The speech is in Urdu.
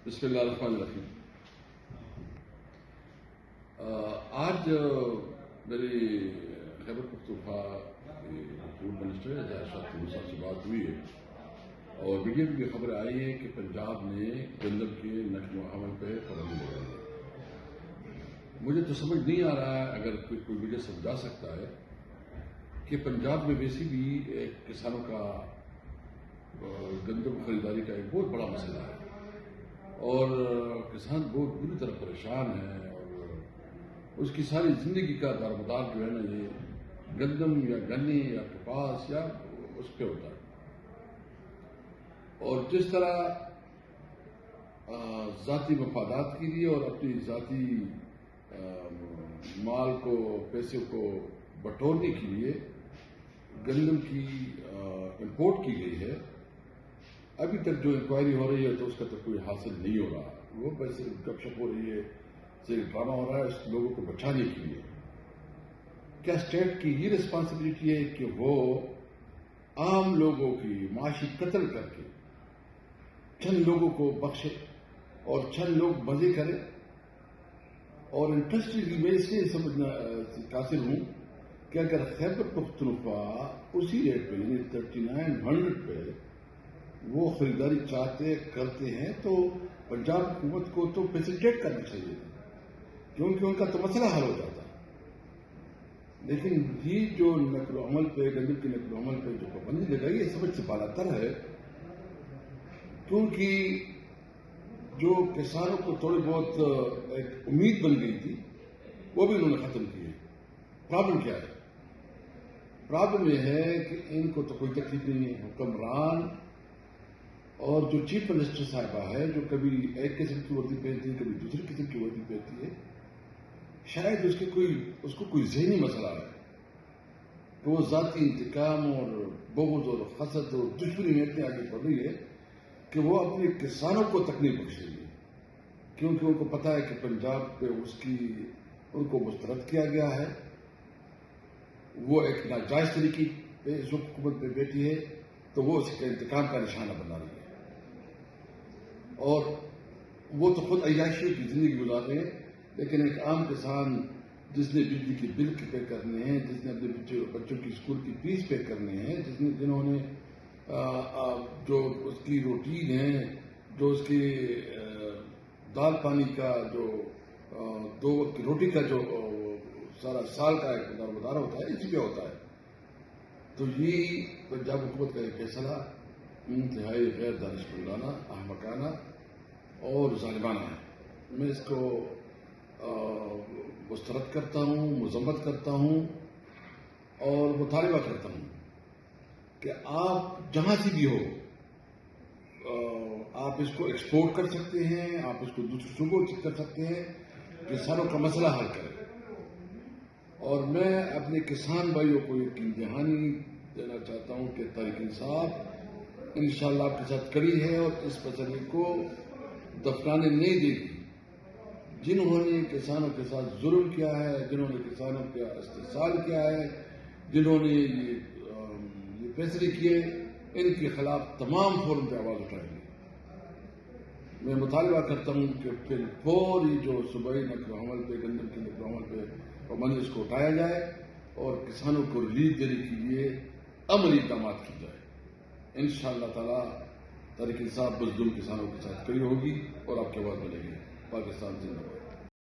بسم اللہ الرحمن الرحیم۔ آج میری خیبر پختونخوا کے فوڈ منسٹر شاہ صاحب سے بات ہوئی ہے اور میڈیا میں بھی خبر آئی ہے کہ پنجاب نے گندم کے نقل و حمل پہ پابندی لگائی ہے۔ مجھے تو سمجھ نہیں آ رہا ہے، اگر کوئی میڈیا سمجھا سکتا ہے کہ پنجاب میں ویسے بھی کسانوں کا گندم خریداری کا ایک بہت بڑا مسئلہ ہے اور کسان بہت بری طرح پریشان ہے اور اس کی ساری زندگی کا دارمدار جو ہے نا یہ گندم یا گنے یا کپاس یا اس پہ ہوتا ہے۔ اور جس طرح ذاتی مفادات کے لیے اور اپنی ذاتی مال کو پیسے کو بٹورنے کے لیے گندم کی امپورٹ کی گئی ہے، ابھی تک جو انکوائری ہو رہی ہے تو اس کا تو کوئی حاصل نہیں ہو رہا، وہ ویسے گپ شپ ہو رہی ہے، صرف ڈرامہ ہو رہا ہے اس لوگوں کو بچانے کے لیے۔ کیا اسٹیٹ کی یہ رسپانسبلٹی ہے کہ وہ عام لوگوں کی معاشی قتل کر کے چند لوگوں کو بخشے اور چند لوگ مزے کریں؟ اور انٹرسٹنگلی میں اس لیے سمجھنا قاصر ہوں کہ اگر خیبر پختونخوا اسی ریٹ پہ یعنی 3900 پہ وہ خریداری کرتے ہیں تو پنجاب حکومت کو تو فیسیلیٹیٹ کرنا چاہیے کیونکہ ان کا تو مسئلہ حل ہو جاتا ہے۔ لیکن یہ جو نقل و حمل پہ گندم کی نقل و حمل پہ جو پابندی لگائی ہے سمجھ سے بالاتر ہے، کیونکہ جو کسانوں کو تھوڑی بہت ایک امید بن گئی تھی وہ بھی انہوں نے ختم کی ہے۔ پرابلم کیا ہے؟ پرابلم یہ ہے کہ ان کو تو کوئی تکلیف نہیں ہے، حکمران اور جو چیف منسٹر صاحبہ ہے جو کبھی ایک قسم کی وردی پہنتی ہے کبھی دوسری قسم کی وردی پہنتی ہے، شاید اس کو کوئی ذہنی مسئلہ ہے کہ وہ ذاتی انتقام اور بغض اور حسد اور دشمنی میں اتنے آگے بڑھ رہی ہے کہ وہ اپنے کسانوں کو تک نہیں بخشے گی، کیونکہ ان کو پتا ہے کہ پنجاب پہ ان کو مسترد کیا گیا ہے، وہ ایک ناجائز طریقے پہ اس وقت حکومت پہ بیٹھی ہے تو وہ اس کے انتقام کا نشانہ بنا رہی ہے اور وہ تو خود عیاشیوں کی زندگی گزار رہے ہیں، لیکن ایک عام کسان جس نے بجلی کے بل پے کرنے ہیں، جس نے اپنے بچوں کی اسکول کی فیس پے کرنے ہیں، جنہوں نے جو اس کی روٹین ہے، جو اس کی دال پانی کا جو 2 وقت کی روٹی کا جو سارا سال کا ایک دارمدار ہوتا ہے، اسی پہ ہوتا ہے۔ تو یہ پنجاب حکومت کا ایک فیصلہ انتہائی غیر دانشمندانہ، احمقانہ اور ظالمانہ ہے۔ میں اس کو مسترد کرتا ہوں، مذمت کرتا ہوں اور مطالبہ کرتا ہوں کہ آپ جہاں سے بھی ہو آپ اس کو ایکسپورٹ کر سکتے ہیں، آپ اس کو دوسرے صوبوں سے کر سکتے ہیں، کسانوں کا مسئلہ حل کریں۔ اور میں اپنے کسان بھائیوں کو یقین دہانی دینا چاہتا ہوں کہ تحریک انصاف انشاءاللہ آپ کے ساتھ کڑی ہے اور اس مسئلے کو دفنانے نہیں دے گی۔ جنہوں نے کسانوں کے ساتھ ظلم کیا ہے، جنہوں نے کسانوں کا استحصال کیا ہے، جنہوں نے یہ فیصلے کیے، ان کے خلاف تمام فورم پہ آواز اٹھائیں گے۔ میں مطالبہ کرتا ہوں کہ پھر فوری جو صوبائی نقل و حمل پہ گندم کے نقل و حمل پہ پابندی اس کو اٹھایا جائے اور کسانوں کو ریلیف دینے کے لیے عملی اقدامات کی جائے۔ انشاءاللہ تعالی تحریک انصاف مظلوم کسانوں کے ساتھ کھڑی ہوگی اور آپ کی آواز بنے گی۔ پاکستان زندہ باد۔